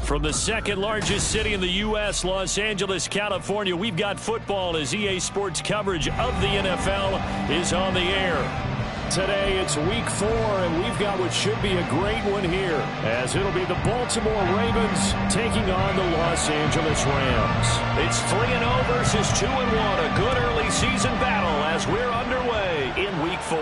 From the second largest city in the U.S., Los Angeles, California, we've got football as EA Sports coverage of the NFL is on the air. Today, it's Week 4, and we've got what should be a great one here, as it'll be the Baltimore Ravens taking on the Los Angeles Rams. It's 3-0 versus 2-1, a good early season battle as we're underway in Week 4.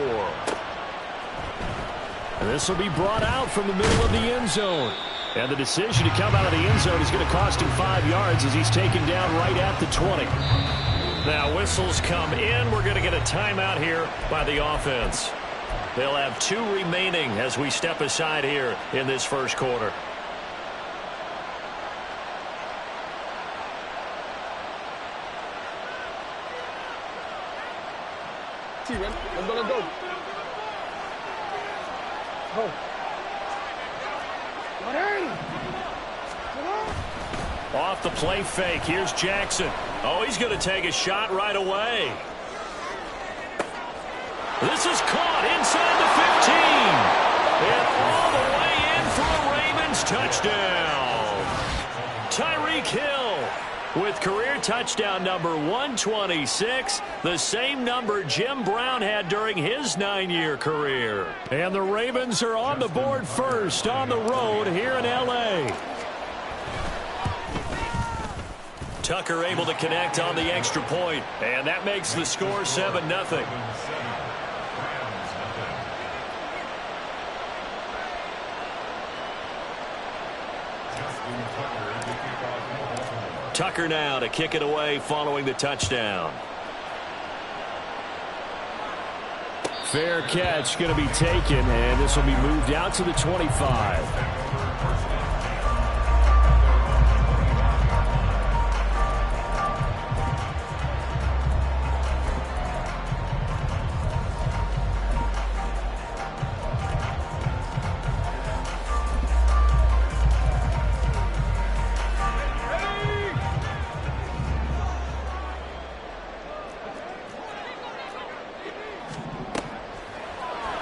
And this will be brought out from the middle of the end zone. And the decision to come out of the end zone is going to cost him 5 yards as he's taken down right at the 20. Now whistles come in. We're going to get a timeout here by the offense. They'll have 2 remaining as we step aside here in this first quarter. Let's go. Go. Off the play fake. Here's Jackson. Oh, he's going to take a shot right away. This is caught inside the 15. And all the way in for a Ravens touchdown. Tyreek Hill with career touchdown number 126, the same number Jim Brown had during his 9-year career. And the Ravens are on the board first on the road here in L.A. Tucker able to connect on the extra point, and that makes the score 7-0. Tucker now to kick it away following the touchdown. Fair catch going to be taken, and this will be moved out to the 25.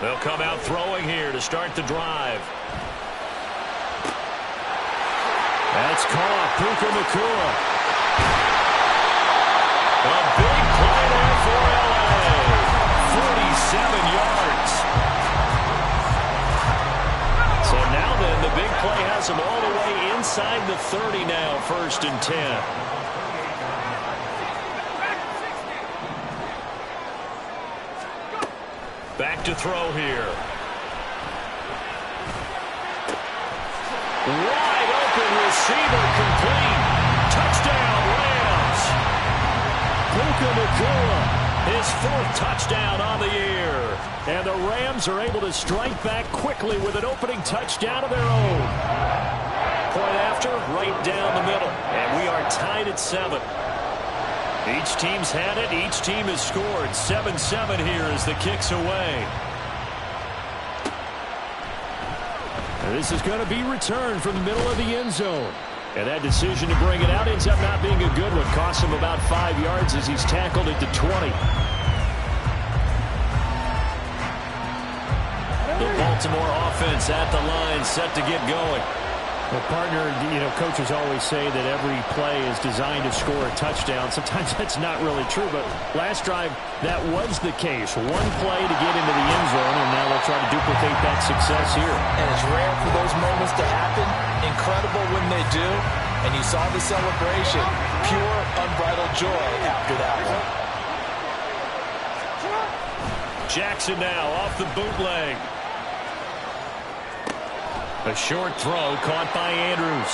They'll come out throwing here to start the drive. That's caught. Puka Nacua. A big play there for L.A. 47 yards. So now then, the big play has them all the way inside the 30 now, 1st and 10. Back to throw here. Wide open receiver complete. Touchdown, Rams. Puka Nacua, his 4th touchdown on the year. And the Rams are able to strike back quickly with an opening touchdown of their own. Point after, right down the middle. And we are tied at 7. Each team's had it. Each team has scored. 7-7 here as the kick's away. And this is going to be returned from the middle of the end zone. And that decision to bring it out ends up not being a good one. Costs him about 5 yards as he's tackled at the 20. The Baltimore offense at the line, set to get going. Well, partner, coaches always say that every play is designed to score a touchdown. Sometimes that's not really true, but last drive, that was the case. One play to get into the end zone, and now they'll try to duplicate that success here. And it's rare for those moments to happen. Incredible when they do. And you saw the celebration. Pure, unbridled joy after that one. Jackson now off the bootleg. A short throw caught by Andrews.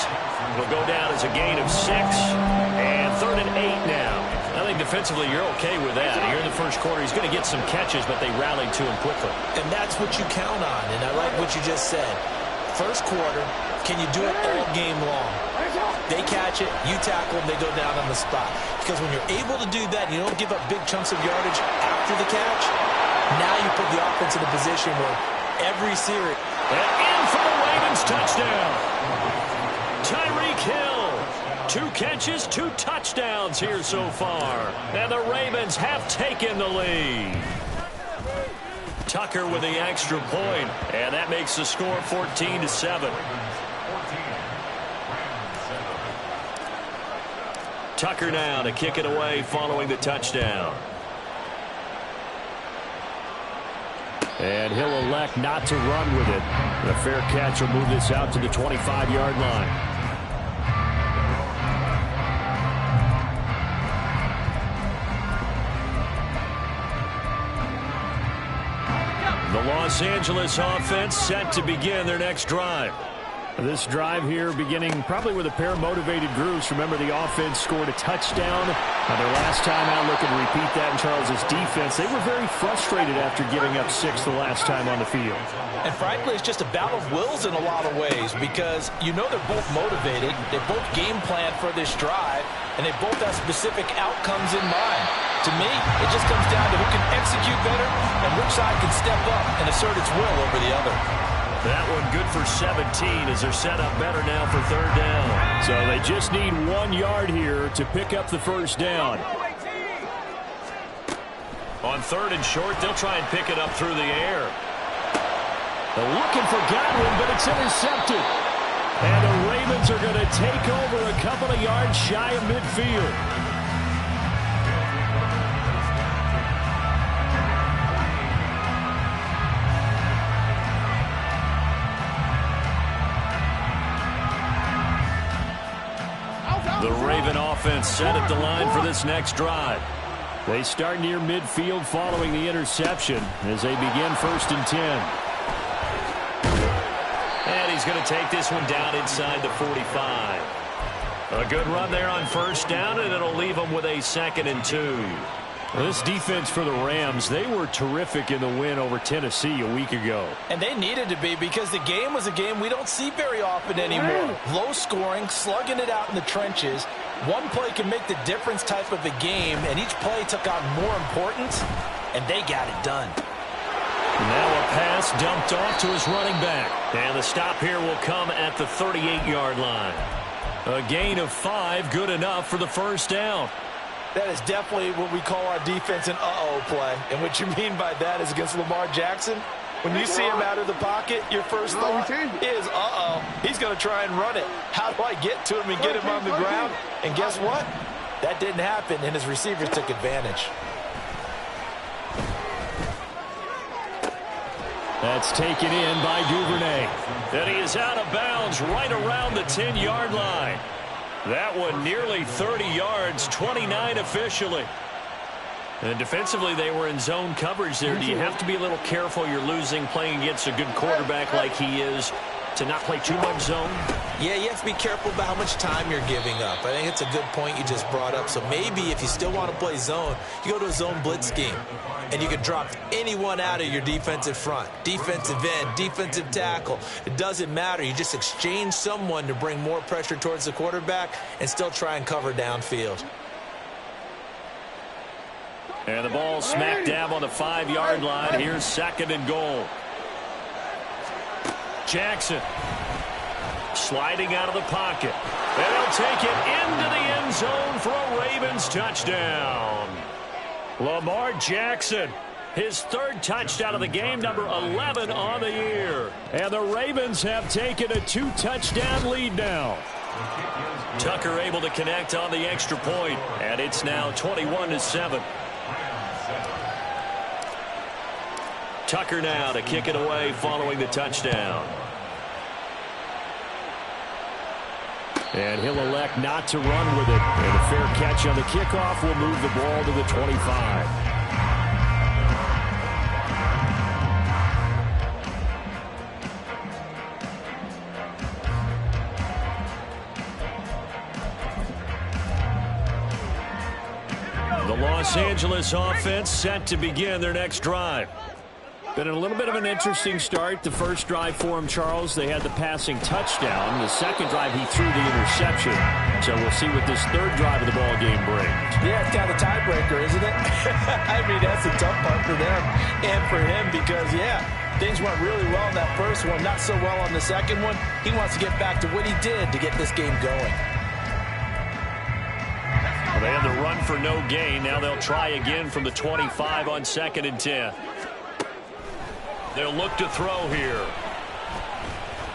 It'll go down as a gain of 6. And 3rd and 8 now. I think defensively you're okay with that. Here in the first quarter, he's going to get some catches, but they rallied to him quickly. And that's what you count on. And I like what you just said. First quarter, can you do it all game long? They catch it, you tackle them, they go down on the spot. Because when you're able to do that, you don't give up big chunks of yardage after the catch. Now you put the offense in a position where every series... And in for the Ravens touchdown. Tyreek Hill. 2 catches, 2 touchdowns here so far. And the Ravens have taken the lead. Tucker with the extra point. And that makes the score 14-7. Tucker now to kick it away following the touchdown. And he'll elect not to run with it. A fair catch will move this out to the 25-yard line. The Los Angeles offense set to begin their next drive. This drive here beginning probably with a pair of motivated groups. Remember, the offense scored a touchdown. Their last time out, looking to repeat that in Charles' defense. They were very frustrated after giving up 6 the last time on the field. And frankly, it's just a battle of wills in a lot of ways because they're both motivated. They both game plan for this drive, and they both have specific outcomes in mind. To me, it just comes down to who can execute better and which side can step up and assert its will over the other. That one good for 17 as they're set up better now for 3rd down. So they just need 1 yard here to pick up the first down. On 3rd and short, they'll try and pick it up through the air. They're looking for Godwin, but it's intercepted. And the Ravens are going to take over a couple of yards shy of midfield. The Raven offense set at the line for this next drive. They start near midfield following the interception as they begin 1st and 10. And he's going to take this one down inside the 45. A good run there on 1st down, and it'll leave them with a 2nd and 2. Well, this defense for the Rams, they were terrific in the win over Tennessee a week ago. And they needed to be because the game was a game we don't see very often anymore. Low scoring, slugging it out in the trenches. One play can make the difference type of a game, and each play took on more importance, and they got it done. Now a pass dumped off to his running back. And the stop here will come at the 38-yard line. A gain of 5, good enough for the 1st down. That is definitely what we call our defense an uh-oh play. And what you mean by that is against Lamar Jackson, when you see him out of the pocket, your first thought is, uh-oh, he's going to try and run it. How do I get to him and get him on the ground? And guess what? That didn't happen, and his receivers took advantage. That's taken in by Duvernay. And he is out of bounds right around the 10-yard line. That one nearly 30 yards, 29 officially. And defensively, they were in zone coverage there. Do you have to be a little careful? You're losing playing against a good quarterback like he is to not play too much zone? Yeah, you have to be careful about how much time you're giving up. I think it's a good point you just brought up. So maybe if you still want to play zone, you go to a zone blitz scheme. And you can drop anyone out of your defensive front. Defensive end, defensive tackle. It doesn't matter. You just exchange someone to bring more pressure towards the quarterback and still try and cover downfield. And the ball smack dab on the 5-yard line. Here's 2nd and goal. Jackson sliding out of the pocket. And he'll take it into the end zone for a Ravens touchdown. Lamar Jackson His third touchdown of the game, number 11 on the year. And the Ravens have taken a 2-touchdown lead now. Tucker able to connect on the extra point, and it's now 21-7. Tucker now to kick it away following the touchdown. And he'll elect not to run with it. And a fair catch on the kickoff will move the ball to the 25. The Los Angeles offense set to begin their next drive. Been a little bit of an interesting start. The first drive for him, Charles, they had the passing touchdown. The second drive, he threw the interception. So we'll see what this third drive of the ball game brings. Yeah, it's kind of a tiebreaker, isn't it? I mean, that's a tough part for them and for him because, yeah, things went really well in that first one, not so well on the second one. He wants to get back to what he did to get this game going. Well, they had the run for no gain. Now they'll try again from the 25 on 2nd and 10. They'll look to throw here.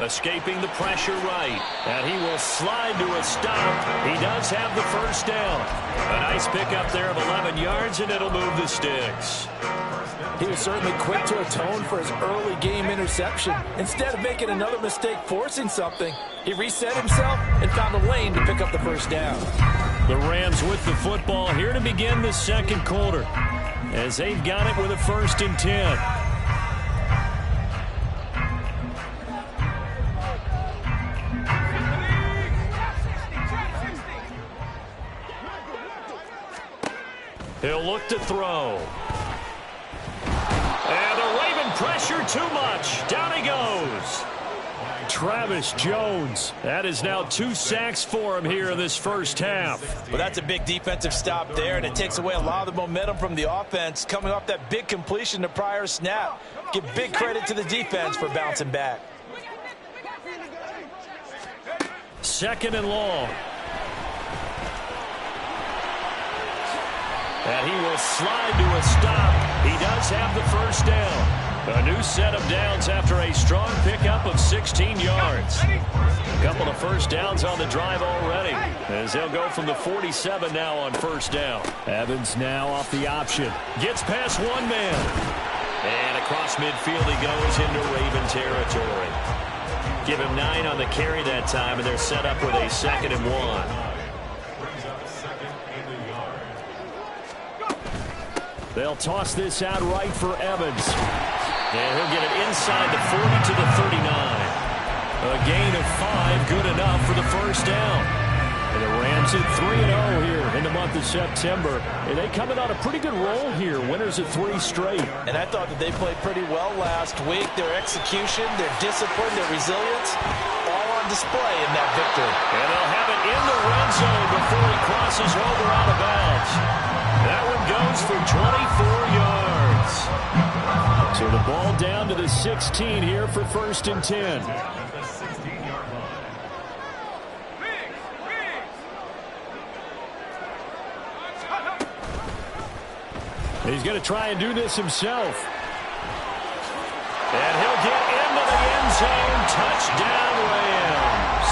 Escaping the pressure right. And he will slide to a stop. He does have the first down. A nice pickup there of 11 yards, and it'll move the sticks. He was certainly quick to atone for his early game interception. Instead of making another mistake forcing something, he reset himself and found a lane to pick up the first down. The Rams with the football here to begin the second quarter, as they've got it with a 1st and 10. He'll look to throw. And the Raven pressure too much. Down he goes. Travis Jones. That is now 2 sacks for him here in this first half. Well, that's a big defensive stop there, and it takes away a lot of the momentum from the offense coming off that big completion the prior snap. Give big credit to the defense for bouncing back. 2nd and long. And he will slide to a stop. He does have the first down. A new set of downs after a strong pickup of 16 yards. A couple of first downs on the drive already, as they'll go from the 47 now on first down. Evans now off the option. Gets past one man. And across midfield he goes into Raven territory. Give him 9 on the carry that time, and they're set up with a 2nd and 1. They'll toss this out right for Evans. And he'll get it inside the 40 to the 39. A gain of 5, good enough for the first down. And the Rams at 3-0 here in the month of September. And they coming on a pretty good roll here. Winners of 3 straight. And I thought that they played pretty well last week. Their execution, their discipline, their resilience, all on display in that victory. And they'll have it in the red zone before he crosses over out of bounds. That one goes for 24 yards. So the ball down to the 16 here for 1st and 10. He's going to try and do this himself. And he'll get into the end zone. Touchdown, Rams.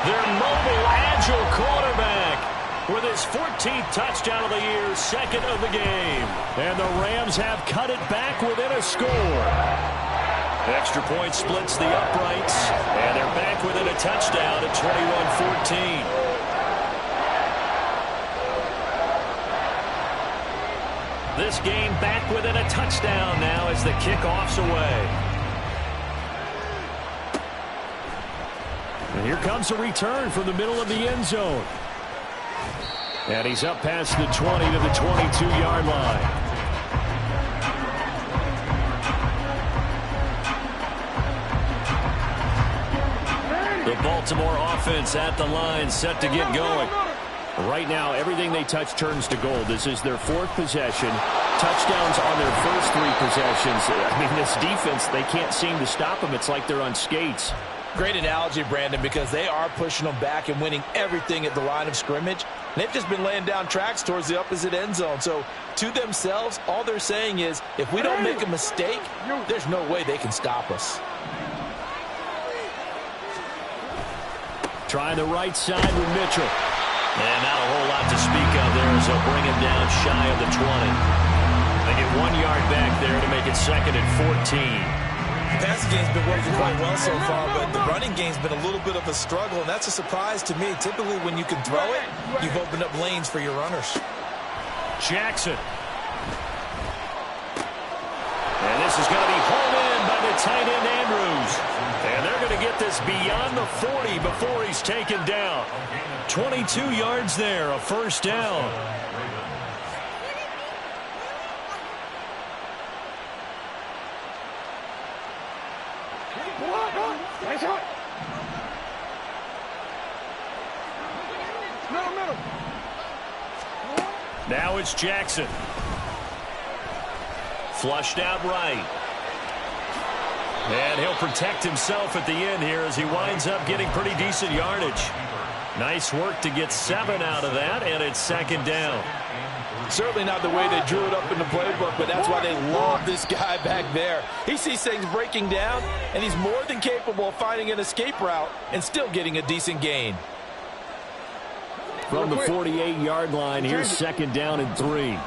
Their mobile, agile quarterback with his 14th touchdown of the year, 2nd of the game. And the Rams have cut it back within a score. Extra point splits the uprights, and they're back within a touchdown at 21-14. This game back within a touchdown now as the kickoff's away. And here comes a return from the middle of the end zone. And he's up past the 20 to the 22-yard line. The Baltimore offense at the line, set to get going. Right now, everything they touch turns to gold. This is their 4th possession. Touchdowns on their first 3 possessions. I mean, this defense, they can't seem to stop them. It's like they're on skates. Great analogy, Brandon, because they are pushing them back and winning everything at the line of scrimmage. They've just been laying down tracks towards the opposite end zone. So to themselves, all they're saying is, if we don't make a mistake, there's no way they can stop us. Trying the right side with Mitchell. And not a whole lot to speak of there as they'll bring him down shy of the 20. They get 1 yard back there to make it 2nd and 14. The passing game's been working quite well so far, but the running game's been a little bit of a struggle, and that's a surprise to me. Typically, when you can throw it, you've opened up lanes for your runners. Jackson. And this is going to be hauled in by the tight end, Andrews. And they're going to get this beyond the 40 before he's taken down. 22 yards there, a first down. Now it's Jackson. Flushed out right. And he'll protect himself at the end here as he winds up getting pretty decent yardage. Nice work to get 7 out of that, and it's 2nd down. Certainly not the way they drew it up in the playbook, but that's why they love this guy back there. He sees things breaking down, and he's more than capable of finding an escape route and still getting a decent gain. From the 48-yard line, here's 2nd down and 3.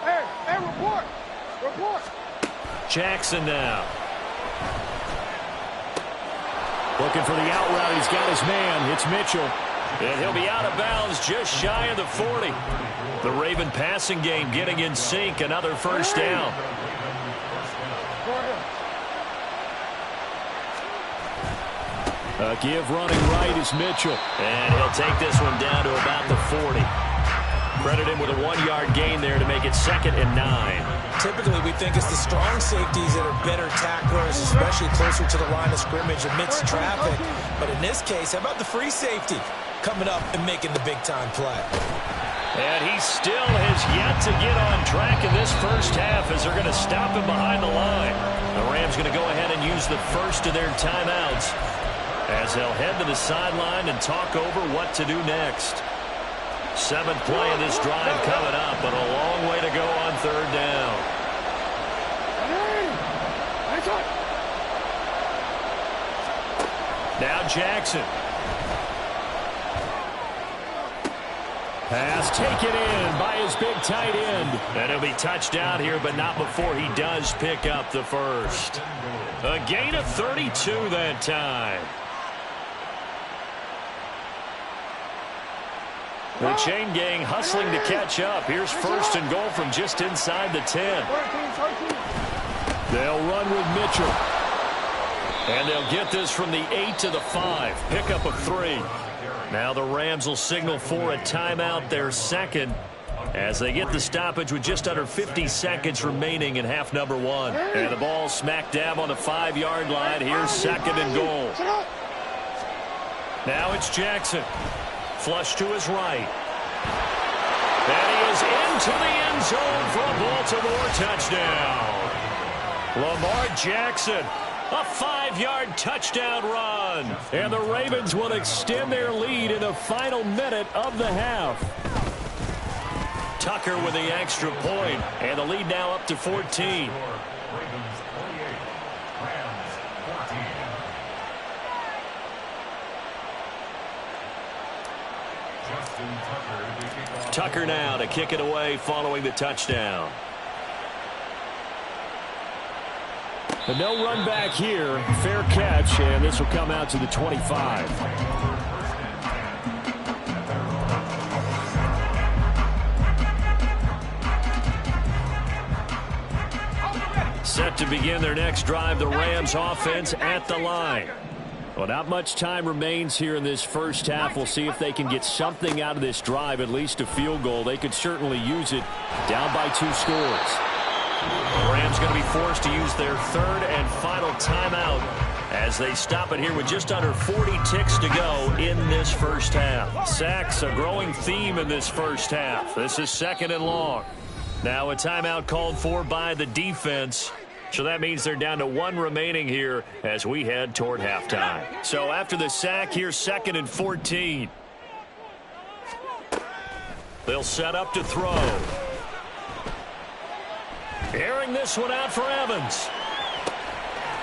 Hey, report! Report! Jackson now. Looking for the out route. He's got his man. It's Mitchell. And he'll be out of bounds just shy of the 40. The Raven passing game getting in sync. Another first down. A give running right is Mitchell. And he'll take this one down to about the 40. Credit him with a 1-yard gain there to make it 2nd and 9. Typically, we think it's the strong safeties that are better tacklers, especially closer to the line of scrimmage amidst traffic. But in this case, how about the free safety coming up and making the big-time play? And he still has yet to get on track in this first half as they're going to stop him behind the line. The Rams going to go ahead and use the first of their timeouts as they'll head to the sideline and talk over what to do next. 7th play of this drive coming up, but a long way to go on 3rd down. Now Jackson. Pass taken in by his big tight end. And he'll be touched out here, but not before he does pick up the first. A gain of 32 that time. The chain gang hustling to catch up. Here's 1st and goal from just inside the 10. They'll run with Mitchell. And they'll get this from the 8 to the 5. Pickup of 3. Now the Rams will signal for a timeout, their 2nd, as they get the stoppage with just under 50 seconds remaining in half number 1. And the ball smack dab on the 5-yard line. Here's 2nd and goal. Now it's Jackson. Flush to his right. And he is into the end zone for a Baltimore touchdown. Lamar Jackson, a 5-yard touchdown run. And the Ravens will extend their lead in the final minute of the half. Tucker with the extra point, and the lead now up to 14. Tucker now to kick it away following the touchdown. But no run back here. Fair catch, and this will come out to the 25. Set to begin their next drive, the Rams offense at the line. Well, not much time remains here in this first half. We'll see if they can get something out of this drive, at least a field goal. They could certainly use it down by 2 scores. The Rams going to be forced to use their 3rd and final timeout as they stop it here with just under 40 ticks to go in this first half. Sacks, a growing theme in this first half. This is 2nd and long. Now a timeout called for by the defense. So that means they're down to 1 remaining here as we head toward halftime. So after the sack, here's 2nd and 14. They'll set up to throw. Airing this one out for Evans.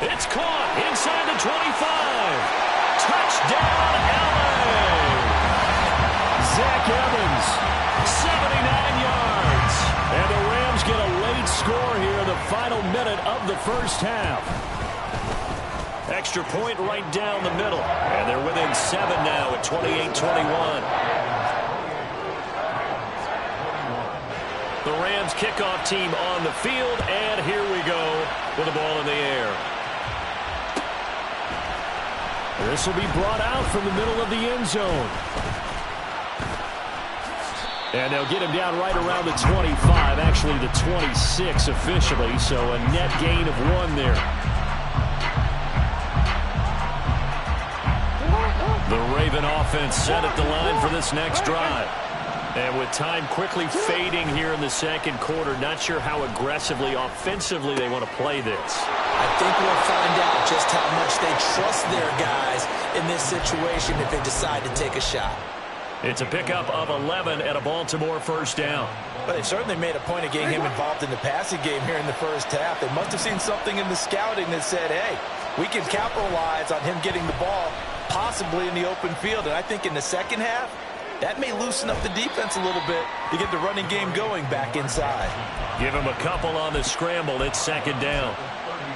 It's caught inside the 25. Touchdown, LA! Zach Evans, 79 yards. And the Rams get a late score here in the final minute of the first half. Extra point right down the middle. And they're within 7 now at 28-21. The Rams kickoff team on the field, and here we go with the ball in the air. This will be brought out from the middle of the end zone. And they'll get him down right around the 25, actually the 26 officially, so a net gain of 1 there. The Raven offense set at the line for this next drive. And with time quickly fading here in the second quarter, not sure how aggressively, offensively they want to play this. I think we'll find out just how much they trust their guys in this situation if they decide to take a shot. It's a pickup of 11 and a Baltimore first down. But they've certainly made a point of getting him involved in the passing game here in the first half. They must have seen something in the scouting that said, hey, we can capitalize on him getting the ball possibly in the open field. And I think in the second half, that may loosen up the defense a little bit to get the running game going back inside. Give him a couple on the scramble. It's 2nd down.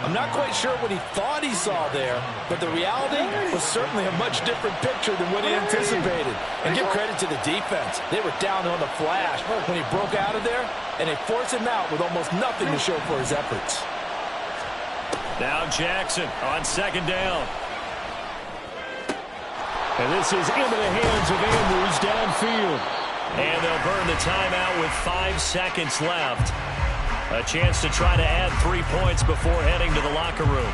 I'm not quite sure what he thought he saw there, but the reality was certainly a much different picture than what he anticipated. And give credit to the defense. They were down on the flash when he broke out of there, and they forced him out with almost nothing to show for his efforts. Now Jackson on 2nd down. And this is into the hands of Andrews downfield. And they'll burn the timeout with 5 seconds left. A chance to try to add 3 points before heading to the locker room.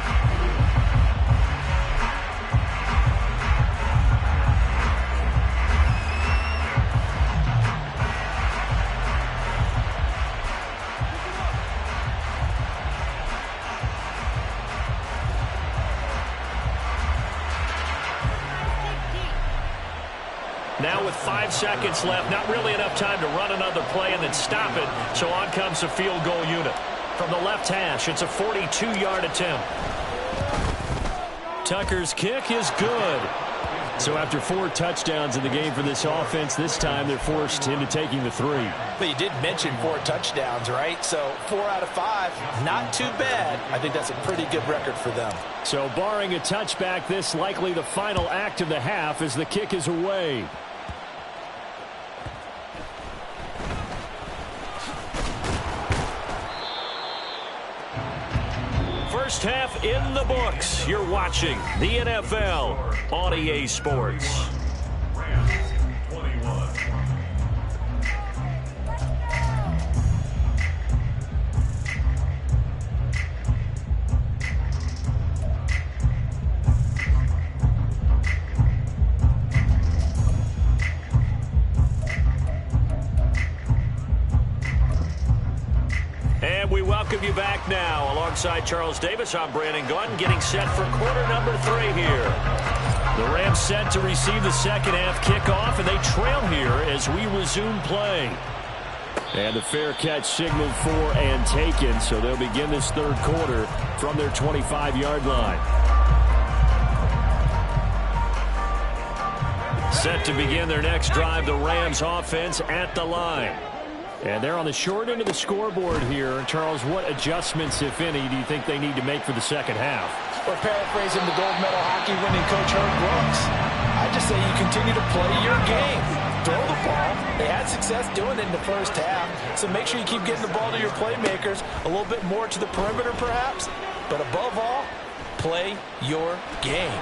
Now with 5 seconds left, not really enough time to run another play and then stop it. So on comes the field goal unit. From the left hash, it's a 42-yard attempt. Tucker's kick is good. So after 4 touchdowns in the game for this offense, this time they're forced into taking the 3. But you did mention 4 touchdowns, right? So 4 out of 5, not too bad. I think that's a pretty good record for them. So barring a touchback, this likely the final act of the half as the kick is away. First half in the books. You're watching the NFL on EA Sports. And we welcome you back now. Alongside Charles Davis, I'm Brandon Gunn, getting set for quarter number 3 here. The Rams set to receive the second half kickoff, and they trail here as we resume play. And the fair catch signaled for and taken, so they'll begin this third quarter from their 25-yard line. Set to begin their next drive, the Rams offense at the line. And they're on the short end of the scoreboard here. Charles, what adjustments, if any, do you think they need to make for the second half? Or paraphrasing the gold medal hockey winning coach Herb Brooks, I just say you continue to play your game. Throw the ball. They had success doing it in the first half, so make sure you keep getting the ball to your playmakers, a little bit more to the perimeter perhaps, but above all, play your game.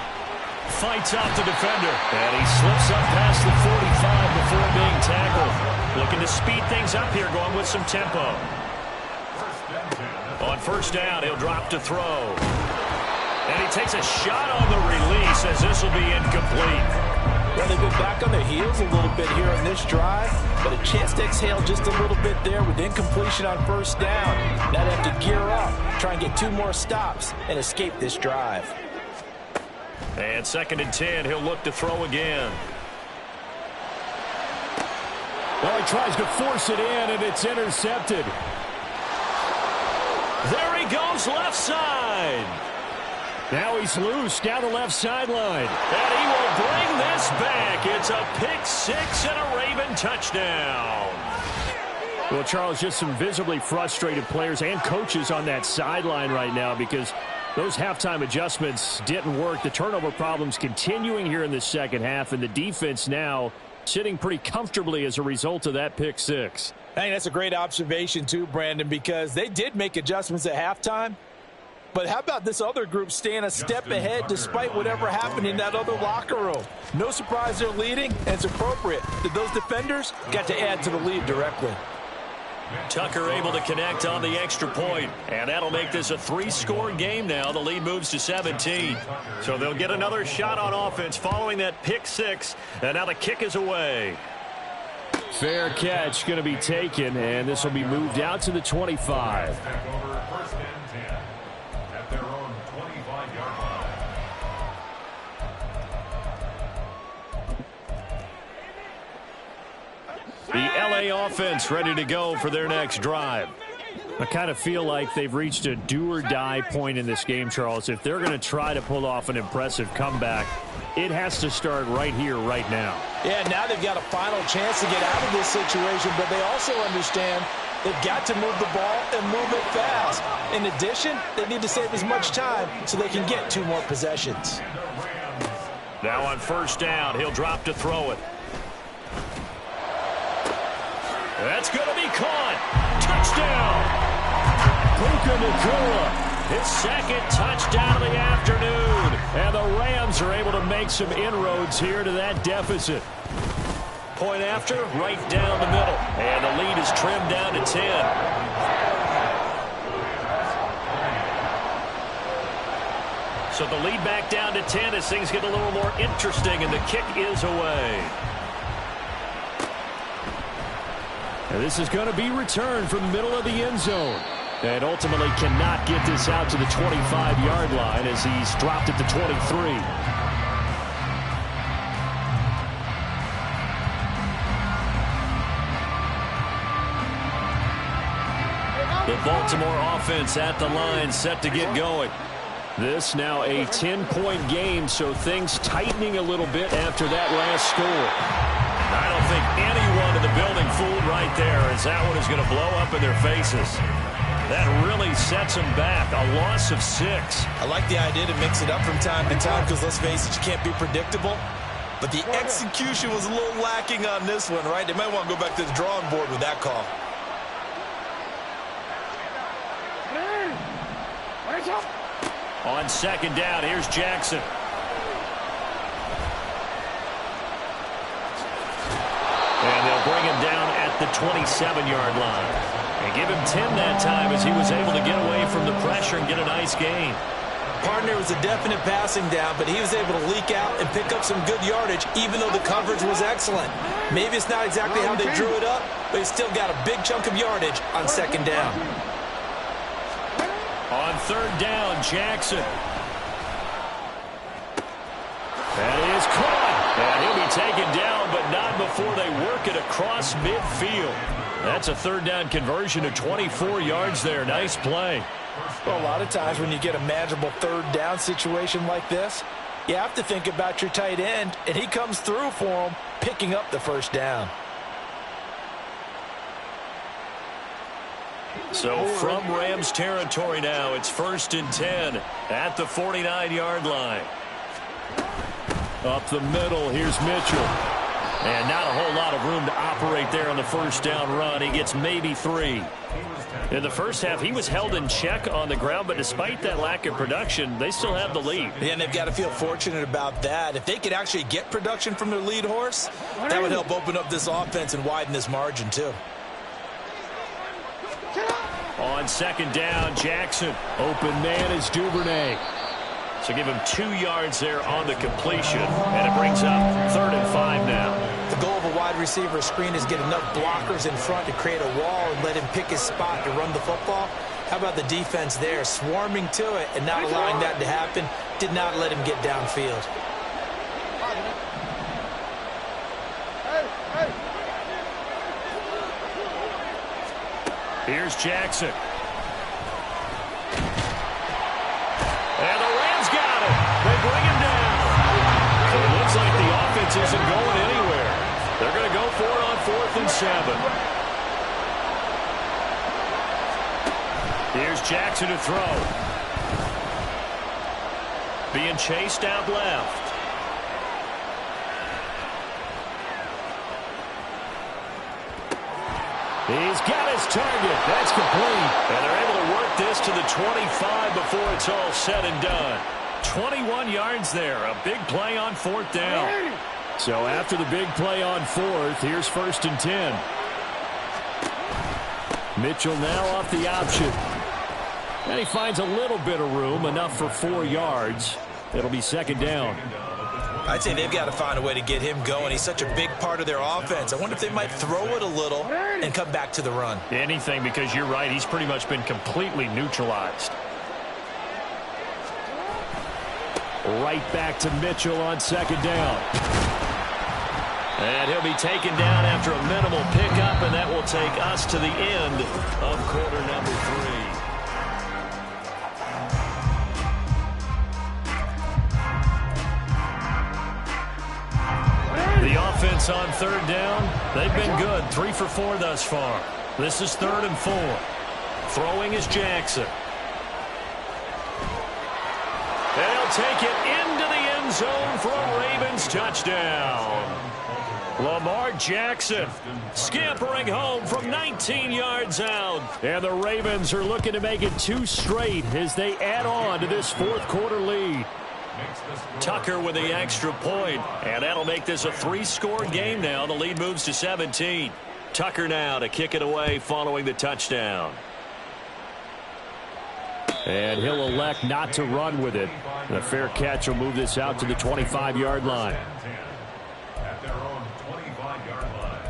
Fights off the defender, and he slips up past the 45 before being tackled. Looking to speed things up here, going with some tempo. On first down, he'll drop to throw. And he takes a shot on the release as this will be incomplete. Well, they've been back on their heels a little bit here on this drive, but a chance to exhale just a little bit there with incompletion on first down. Now they have to gear up, try and get 2 more stops, and escape this drive. And 2nd and 10, he'll look to throw again. Well, he tries to force it in, and it's intercepted. There he goes, left side. Now he's loose down the left sideline. And he will bring this back. It's a pick 6 and a Raven touchdown. Well, Charles, just some visibly frustrated players and coaches on that sideline right now because those halftime adjustments didn't work. The turnover problems continuing here in the second half, and the defense now sitting pretty comfortably as a result of that pick 6. I think that's a great observation too, Brandon, because they did make adjustments at halftime. But how about this other group staying a step ahead despite whatever happened in that other locker room? No surprise they're leading, and it's appropriate that those defenders got to add to the lead directly. Tucker able to connect on the extra point, and that'll make this a 3-score game now. The lead moves to 17. So they'll get another shot on offense following that pick 6, and now the kick is away. Fair catch going to be taken, and this will be moved out to the 25. The LA offense ready to go for their next drive. I kind of feel like they've reached a do-or-die point in this game, Charles. If they're going to try to pull off an impressive comeback, it has to start right here, right now. Yeah, now they've got a final chance to get out of this situation, but they also understand they've got to move the ball and move it fast. In addition, they need to save as much time so they can get 2 more possessions. Now on first down, he'll drop to throw it. That's going to be caught. Touchdown. Puka Nacua, his 2nd touchdown of the afternoon. And the Rams are able to make some inroads here to that deficit. Point after, right down the middle. And the lead is trimmed down to 10. So the lead back down to 10 as things get a little more interesting, and the kick is away. And this is going to be returned from the middle of the end zone. And ultimately cannot get this out to the 25-yard line as he's dropped at the 23. The Baltimore offense at the line set to get going. This now a 10-point game, so things tightening a little bit after that last score. I don't think anyone in the building fooled right there, as that one is going to blow up in their faces. That really sets them back. A loss of 6. I like the idea to mix it up from time to time because, let's face it, you can't be predictable. But the execution was a little lacking on this one, right? They might want to go back to the drawing board with that call. On 2nd down, here's Jackson. And they'll bring him down at the 27-yard line. And give him 10 that time as he was able to get away from the pressure and get a nice gain. Partner was a definite passing down, but he was able to leak out and pick up some good yardage, even though the coverage was excellent. Maybe it's not exactly how they drew it up, but he still got a big chunk of yardage on 2nd down. On 3rd down, Jackson. That is caught. And he'll be taken down, but not before they work it across midfield. That's a 3rd down conversion of 24 yards there. Nice play. Well, a lot of times when you get a manageable 3rd down situation like this, you have to think about your tight end, and he comes through for him, picking up the 1st down. So from Rams territory now, it's 1st and 10 at the 49-yard line. Up the middle, here's Mitchell. And not a whole lot of room to operate there on the 1st down run. He gets maybe 3. In the first half, he was held in check on the ground, but despite that lack of production, they still have the lead. Yeah, and they've got to feel fortunate about that. If they could actually get production from their lead horse, that would help open up this offense and widen this margin too. On 2nd down, Jackson. Open man is Duvernay. So give him 2 yards there on the completion, and it brings up 3rd and 5 now. The goal of a wide receiver screen is get enough blockers in front to create a wall and let him pick his spot to run the football. How about the defense there, swarming to it and not allowing that to happen? Did not let him get downfield. Here's Jackson. And the Rams got it. They bring him down. So it looks like the offense isn't going anywhere. They're going to go for it on 4th and 7. Here's Jackson to throw. Being chased out left. He's got his target. That's complete. And they're able to work this to the 25 before it's all said and done. 21 yards there. A big play on 4th down. So after the big play on 4th, here's 1st and 10. Mitchell now off the option. And he finds a little bit of room, enough for 4 yards. It'll be 2nd down. I'd say they've got to find a way to get him going. He's such a big part of their offense. I wonder if they might throw it a little and come back to the run. Anything, because you're right. He's pretty much been completely neutralized. Right back to Mitchell on 2nd down. And he'll be taken down after a minimal pickup, and that will take us to the end of quarter number 3. The offense on 3rd down, they've been good. 3 for 4 thus far. This is 3rd and 4. Throwing is Jackson. They'll take it into the end zone for a Ravens touchdown. Lamar Jackson scampering home from 19 yards out. And the Ravens are looking to make it 2 straight as they add on to this 4th quarter lead. Tucker with the extra point, and that'll make this a 3-score game now. The lead moves to 17. Tucker now to kick it away following the touchdown. And he'll elect not to run with it. The fair catch will move this out to the 25-yard line. At their own 25-yard line.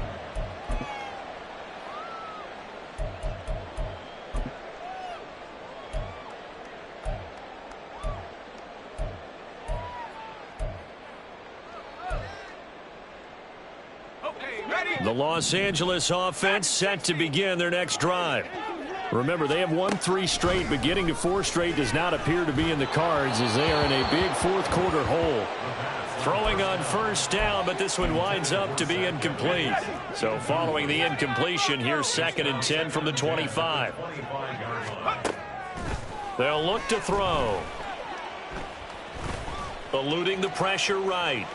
The Los Angeles offense set to begin their next drive. Remember, they have won 3 straight, but getting to 4 straight does not appear to be in the cards as they are in a big 4th quarter hole. Throwing on 1st down, but this one winds up to be incomplete. So following the incompletion, here's 2nd and 10 from the 25. They'll look to throw. Eluding the pressure right.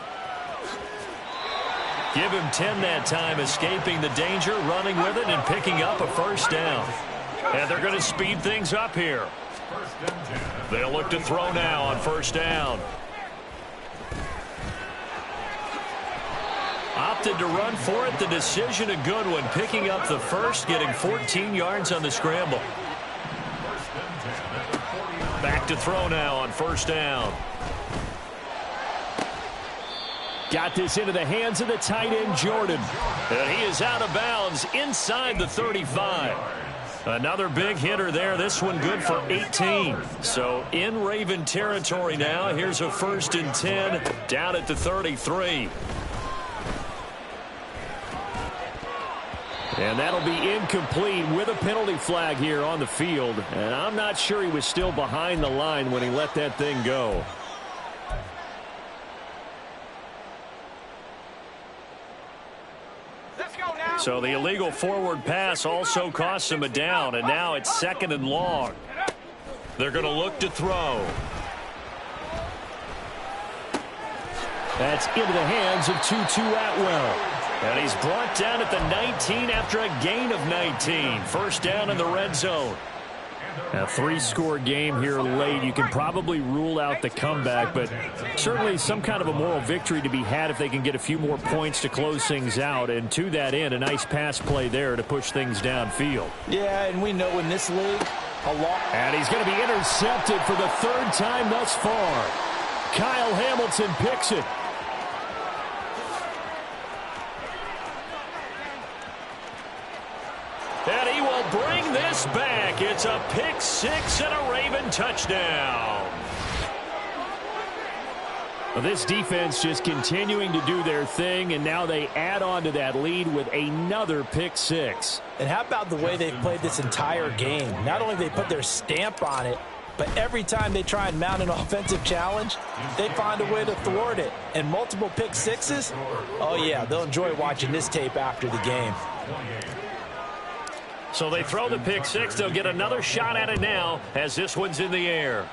Give him 10 that time, escaping the danger, running with it, and picking up a 1st down. And they're going to speed things up here. They'll look to throw now on 1st down. Opted to run for it. The decision a good one. Picking up the 1st, getting 14 yards on the scramble. Back to throw now on 1st down. Got this into the hands of the tight end, Jordan. And he is out of bounds inside the 35. Another big hitter there. This one good for 18. So in Raven territory now. Here's a 1st and 10 down at the 33. And that'll be incomplete with a penalty flag here on the field. And I'm not sure he was still behind the line when he let that thing go. So the illegal forward pass also costs him a down, and now it's 2nd and long. They're going to look to throw. That's into the hands of Tutu Atwell. And he's brought down at the 19 after a gain of 19. 1st down in the red zone. A 3-score game here late. You can probably rule out the comeback, but certainly some kind of a moral victory to be had if they can get a few more points to close things out. And to that end, a nice pass play there to push things downfield. Yeah, and we know in this league, And he's going to be intercepted for the third time thus far. Kyle Hamilton picks it. And he will bring this back. It's a pick six and a Raven touchdown. Well, this defense just continuing to do their thing, and now they add on to that lead with another pick six. And how about the way they've played this entire game? Not only have they put their stamp on it, but every time they try and mount an offensive challenge, they find a way to thwart it. And multiple pick sixes? Oh, yeah, they'll enjoy watching this tape after the game. So they throw the pick six. They'll get another shot at it now as this one's in the air.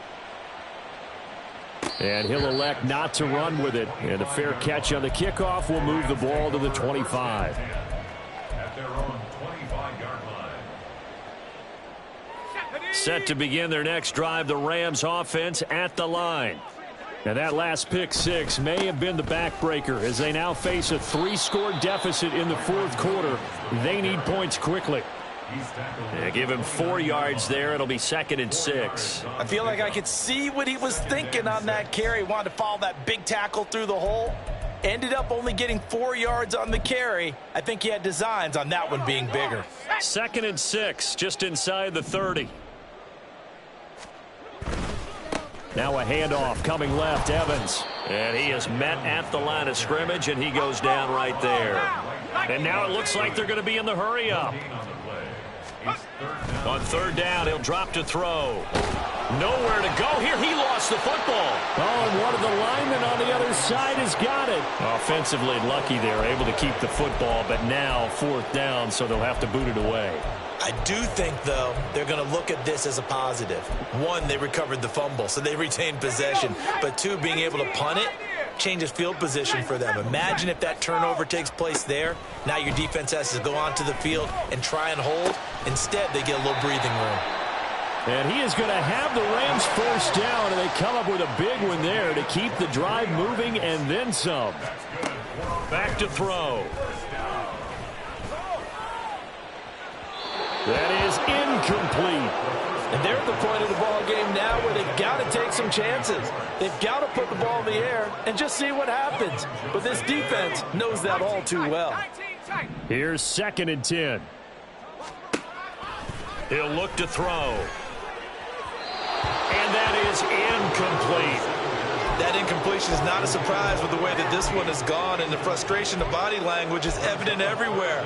And he'll elect not to run with it. And a fair catch on the kickoff will move the ball to the 25. At their own 25-yard line. Set to begin their next drive, the Rams offense at the line. And that last pick six may have been the backbreaker as they now face a 3-score deficit in the fourth quarter. They need points quickly. Yeah, give him 4 yards there. It'll be 2nd and 6. I feel like I could see what he was thinking on that carry. Wanted to follow that big tackle through the hole. Ended up only getting 4 yards on the carry. I think he had designs on that one being bigger. 2nd and 6, just inside the 30. Now a handoff coming left, Evans. And he is met at the line of scrimmage, and he goes down right there. And now it looks like they're going to be in the hurry-up. On 3rd down, he'll drop to throw. Nowhere to go here. He lost the football. Oh, and one of the linemen on the other side has got it. Offensively lucky they're able to keep the football, but now 4th down, so they'll have to boot it away. I do think, though, they're going to look at this as a positive. 1, they recovered the fumble, so they retained possession. But 2, being able to punt it changes field position for them. Imagine if that turnover takes place there. Now your defense has to go onto the field and try and hold. Instead, they get a little breathing room. And he is going to have the Rams 1st down, and they come up with a big one there to keep the drive moving and then some. Back to throw. That is incomplete. And they're at the point of the ball game now where they've got to take some chances. They've got to put the ball in the air and just see what happens. But this defense knows that all too well. Here's 2nd and 10. He'll look to throw. And that is incomplete. That incompletion is not a surprise with the way that this one has gone, and the frustration, the body language is evident everywhere.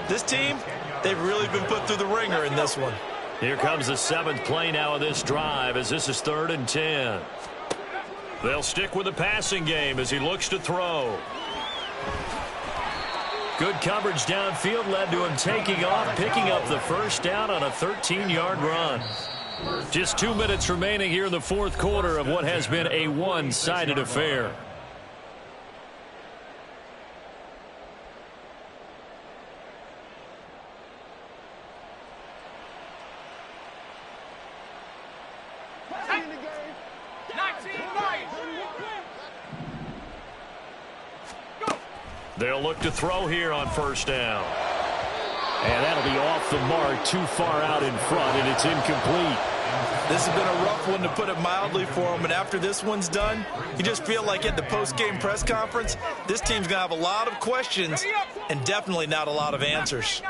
This team, they've really been put through the ringer in this one. Here comes the 7th play now of this drive as this is 3rd and 10. They'll stick with the passing game as he looks to throw. Good coverage downfield led to him taking off, picking up the 1st down on a 13-yard run. Just 2 minutes remaining here in the 4th quarter of what has been a one-sided affair. They'll look to throw here on 1st down. And that'll be off the mark, too far out in front, and it's incomplete. This has been a rough one, to put it mildly, for him. And after this one's done, you just feel like at the post-game press conference, this team's going to have a lot of questions and definitely not a lot of answers.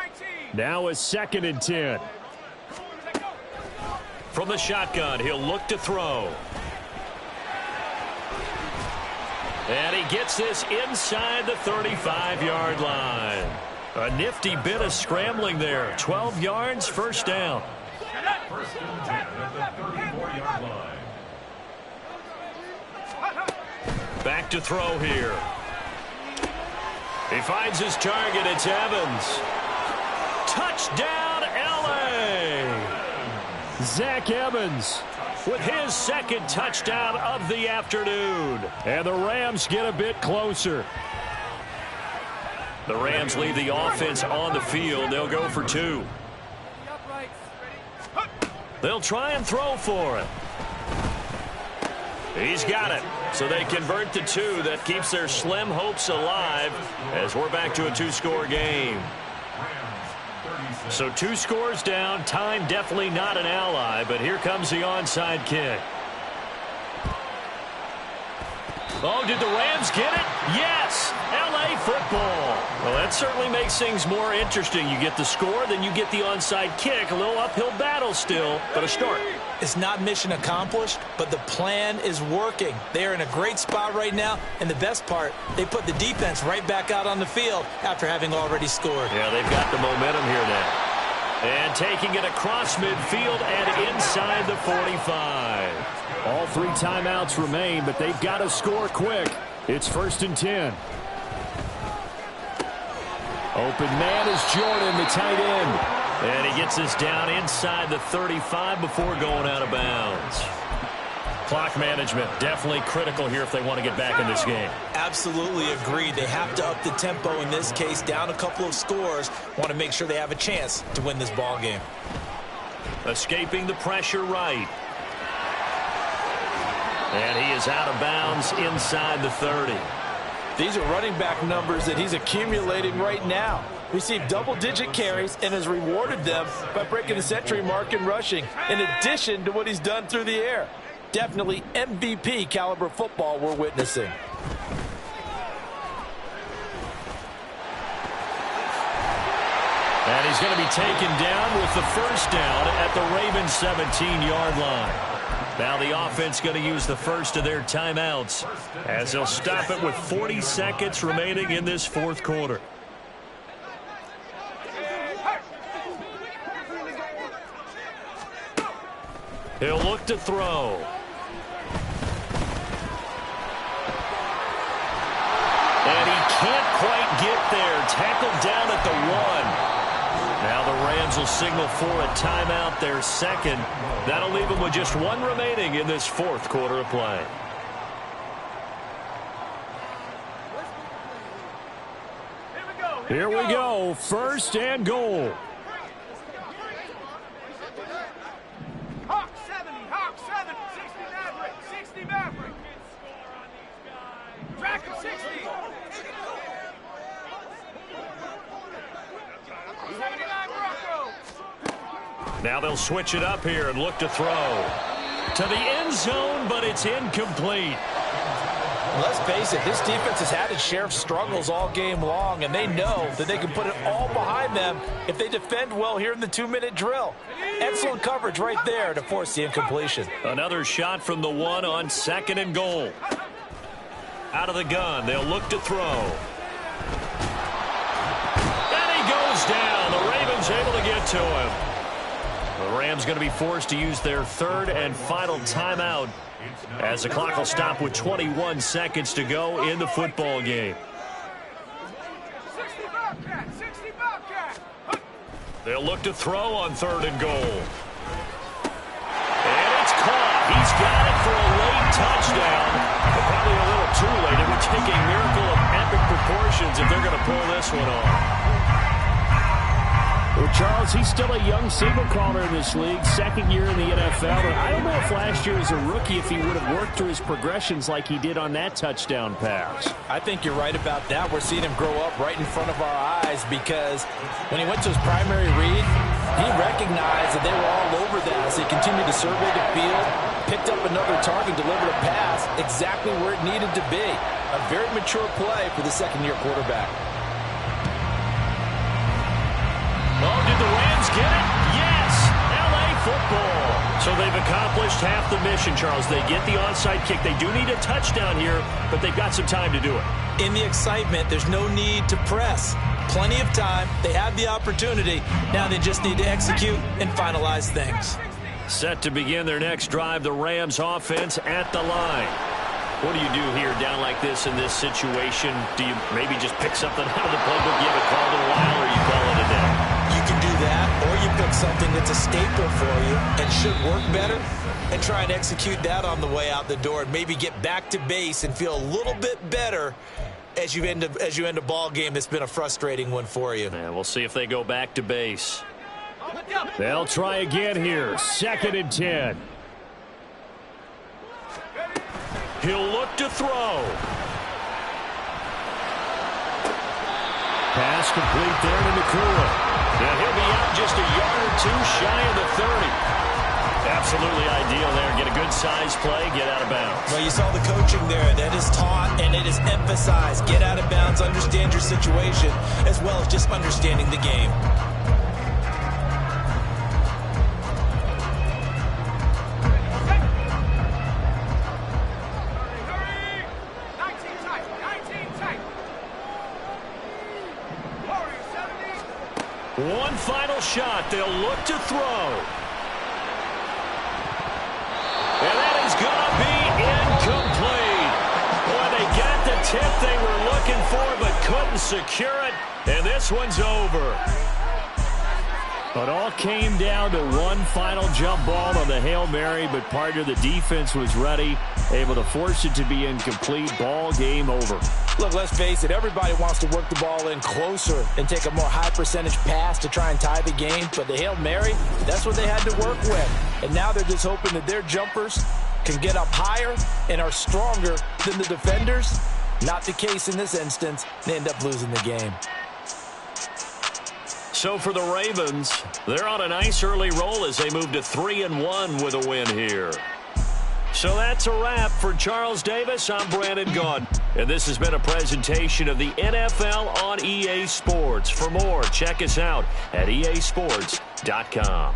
Now is 2nd and 10. From the shotgun, he'll look to throw. And he gets this inside the 35-yard line. A nifty bit of scrambling there. 12 yards, 1st down. 1st and 10 at the 34-yard line. Back to throw here. He finds his target. It's Evans. Touchdown, L.A. Zach Evans with his 2nd touchdown of the afternoon. And the Rams get a bit closer. The Rams leave the offense on the field. They'll go for 2. They'll try and throw for it. He's got it. So they convert to 2. That keeps their slim hopes alive as we're back to a 2-score game. Rams 36, So 2 scores down. Time definitely not an ally, but here comes the onside kick. Oh, did the Rams get it? Yes! L.A. football. Well, that certainly makes things more interesting. You get the score, then you get the onside kick. A little uphill battle still, but a start. It's not mission accomplished, but the plan is working. They're in a great spot right now, and the best part, they put the defense right back out on the field after having already scored. Yeah, they've got the momentum here now. And taking it across midfield and inside the 45. All 3 timeouts remain, but they've got to score quick. It's 1st and 10. Open man is Jordan, the tight end. And he gets us down inside the 35 before going out of bounds. Clock management definitely critical here if they want to get back in this game. Absolutely agreed. They have to up the tempo in this case, down a couple of scores. Want to make sure they have a chance to win this ball game. Escaping the pressure right. And he is out of bounds inside the 30. These are running back numbers that he's accumulating right now. Received double-digit carries and has rewarded them by breaking the century mark in rushing, in addition to what he's done through the air. Definitely MVP caliber football we're witnessing. And he's going to be taken down with the first down at the Ravens 17-yard line. Now the offense going to use the first of their timeouts as they'll stop it with 40 seconds remaining in this 4th quarter. He'll look to throw. And he can't quite get there. Tackled down at the 1. Now the Rams will signal for a timeout, their second. That'll leave them with just 1 remaining in this 4th quarter of play. Here we go. 1st and goal. Hawk 70, 60 Maverick, 60 Maverick. Track him 60. 79 Bronco. Now they'll switch it up here and look to throw. To the end zone, but it's incomplete. Let's face it, this defense has had its share of struggles all game long, and they know that they can put it all behind them if they defend well here in the 2-minute drill. Excellent coverage right there to force the incompletion. Another shot from the 1 on 2nd and goal. Out of the gun, they'll look to throw. And he goes down. The Ravens able to get to him. The Rams going to be forced to use their 3rd and final timeout as the clock will stop with 21 seconds to go in the football game. 60 Bobcat, 60 Bobcat. They'll look to throw on 3rd and goal. And it's caught. He's got it for a late touchdown. But probably a little too late. It would take a miracle of epic proportions if they're going to pull this one off. Well, Charles, he's still a young signal caller in this league, 2nd year in the NFL. And I don't know if last year as a rookie, if he would have worked through his progressions like he did on that touchdown pass. I think you're right about that. We're seeing him grow up right in front of our eyes because when he went to his primary read, he recognized that they were all over that as he continued to survey the field, picked up another target, delivered a pass exactly where it needed to be. A very mature play for the 2nd-year quarterback. Oh, did the Rams get it? Yes! L.A. football. So they've accomplished half the mission, Charles. They get the onside kick. They do need a touchdown here, but they've got some time to do it. In the excitement, there's no need to press. Plenty of time. They have the opportunity. Now they just need to execute and finalize things. Set to begin their next drive, the Rams offense at the line. What do you do here down like this in this situation? Do you maybe just pick something out of the playbook you haven't called in a while, or you call it a day? You can do that, or you pick something that's a staple for you and should work better and try and execute that on the way out the door and maybe get back to base and feel a little bit better as you end a ball game that's been a frustrating one for you. And we'll see if they go back to base. They'll try again here. 2nd and 10. He'll look to throw. Pass complete there to Nakua. And he'll be out just a yard or two shy of the 30. Absolutely ideal there. Get a good size play, get out of bounds. Well, you saw the coaching there. That is taught and it is emphasized. Get out of bounds, understand your situation, as well as just understanding the game. One final shot. They'll look to throw. And that is going to be incomplete. Boy, they got the tip they were looking for but couldn't secure it. And this one's over. It all came down to one final jump ball on the Hail Mary, but part of the defense was ready, able to force it to be incomplete. Ball game over. Look, let's face it, everybody wants to work the ball in closer and take a more high percentage pass to try and tie the game. But the Hail Mary, that's what they had to work with. And now they're just hoping that their jumpers can get up higher and are stronger than the defenders. Not the case in this instance. They end up losing the game. So for the Ravens, they're on a nice early roll as they move to 3-1 with a win here. So that's a wrap for Charles Davis. I'm Brandon Gaudin, and this has been a presentation of the NFL on EA Sports. For more, check us out at easports.com.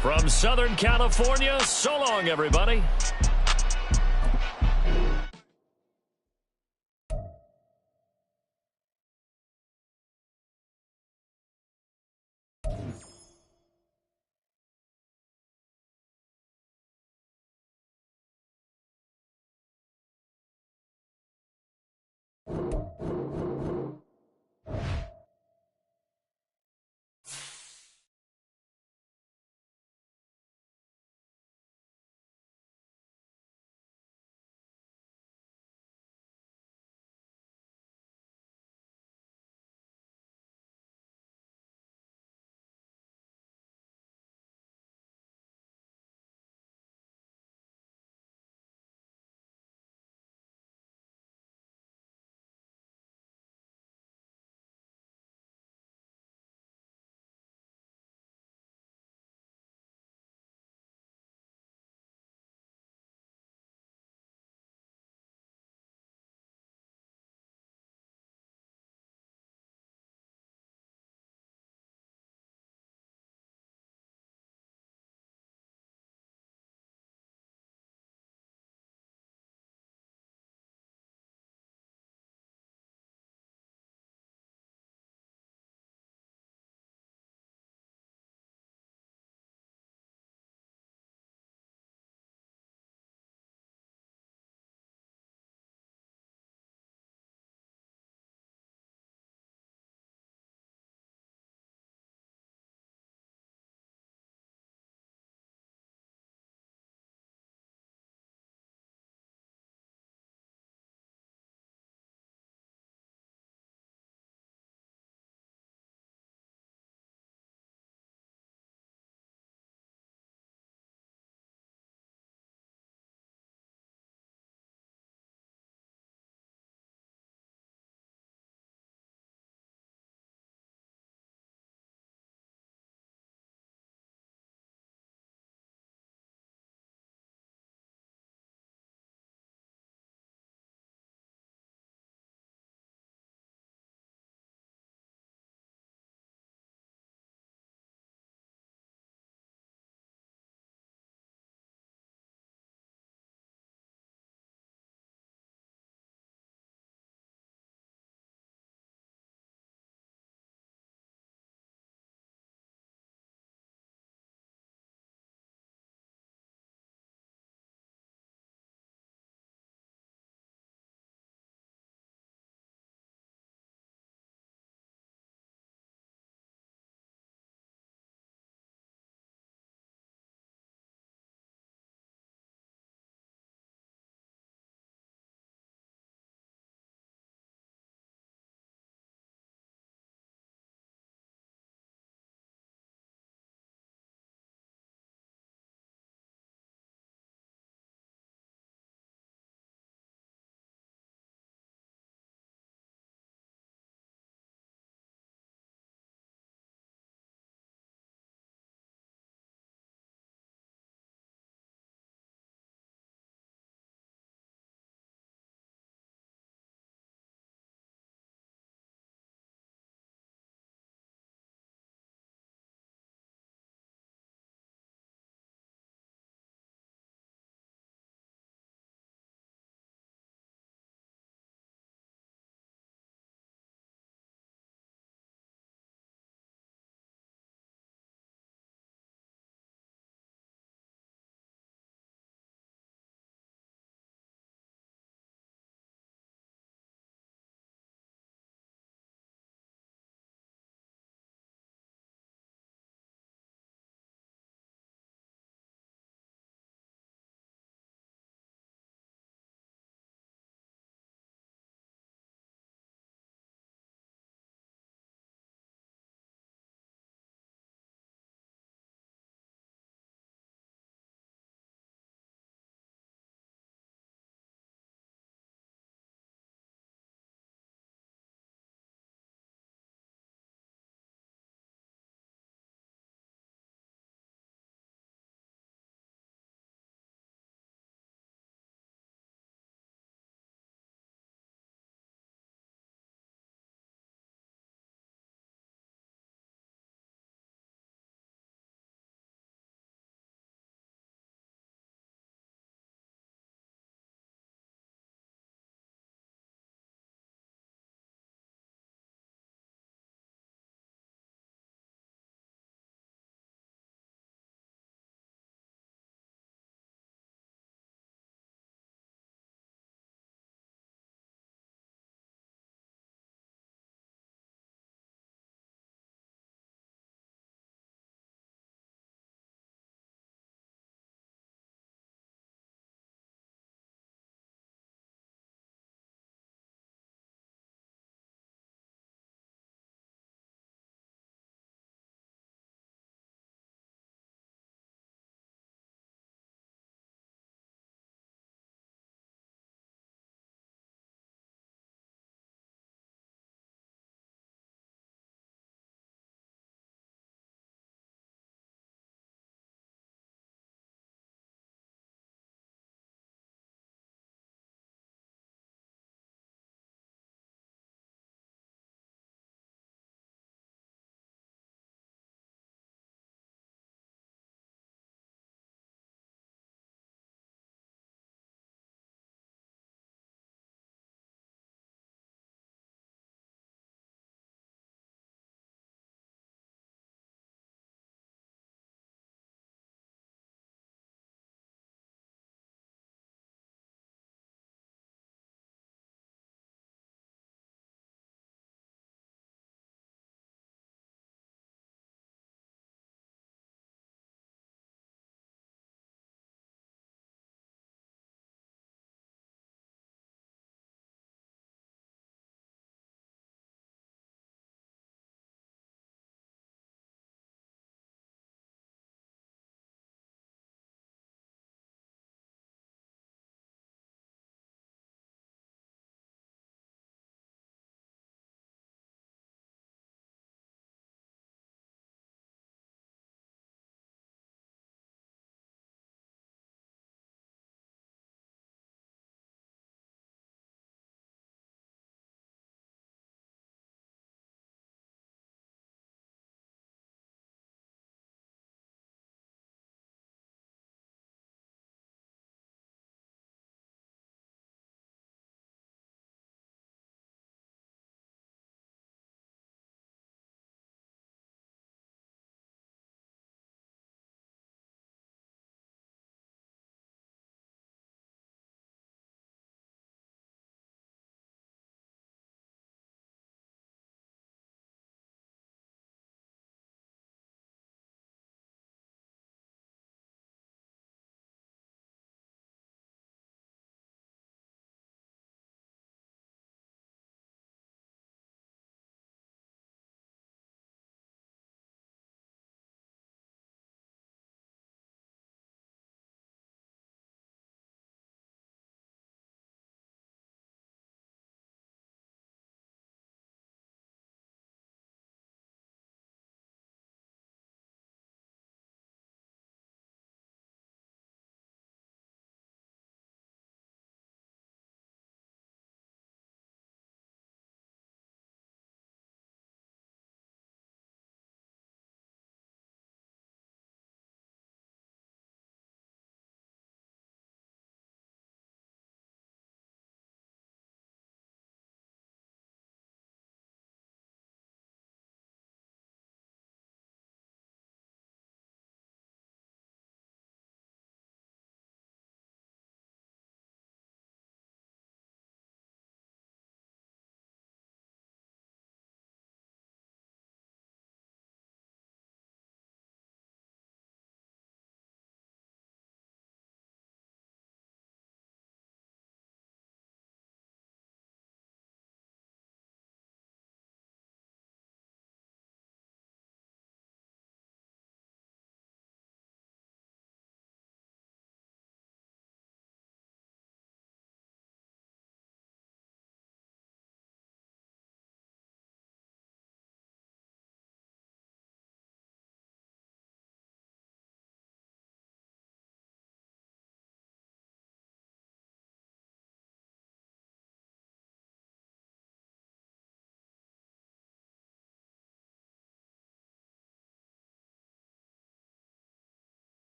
From Southern California, so long, everybody.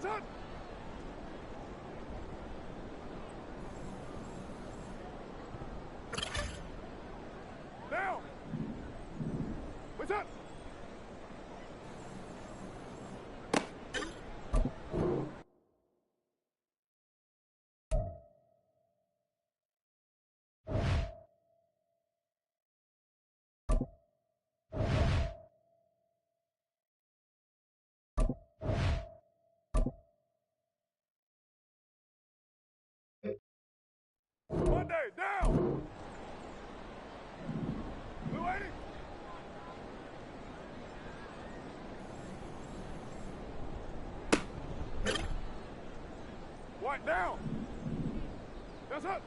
That's it. Now. What's up? Monday, down! Blue 80! White down! That's it!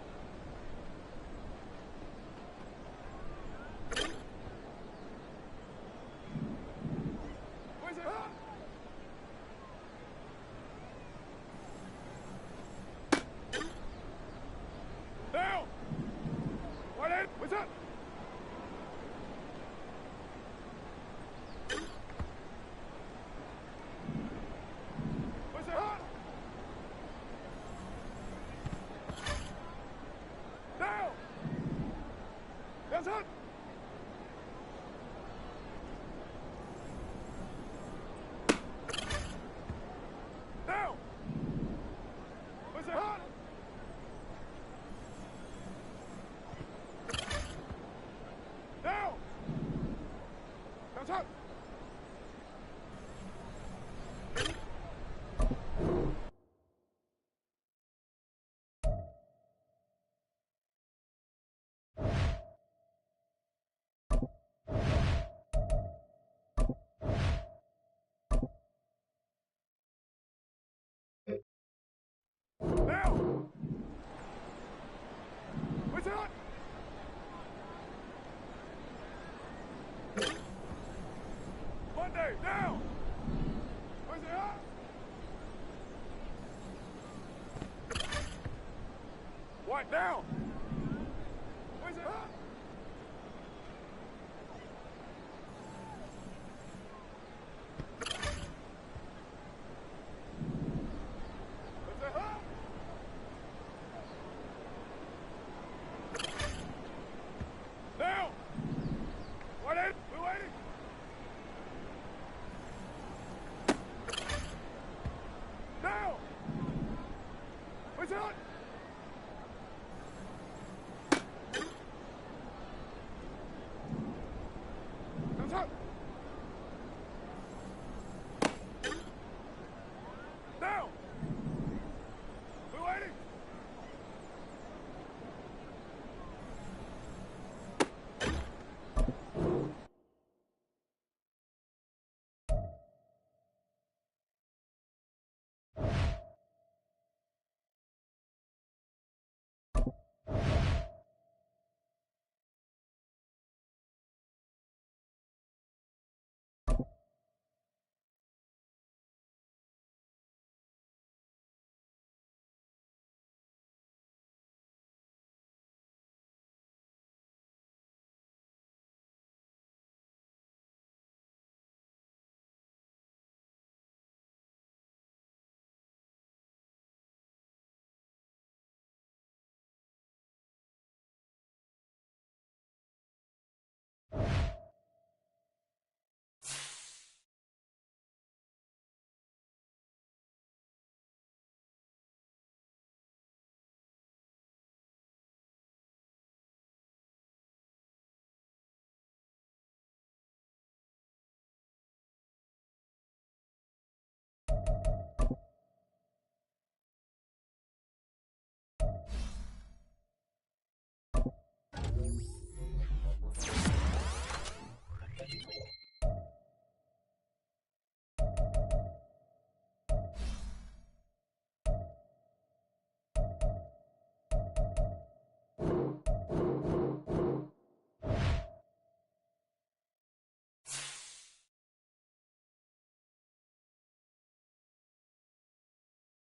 Where's it up? Down! White 80, what's up? Where's it up? Down! That's it! Down! Where's it up? Down! That's it! Now! What's that? Monday, down! Where's it at? White down! Where's it at? Where's it at? Down! White 80, blue 80! Down! Where's it at?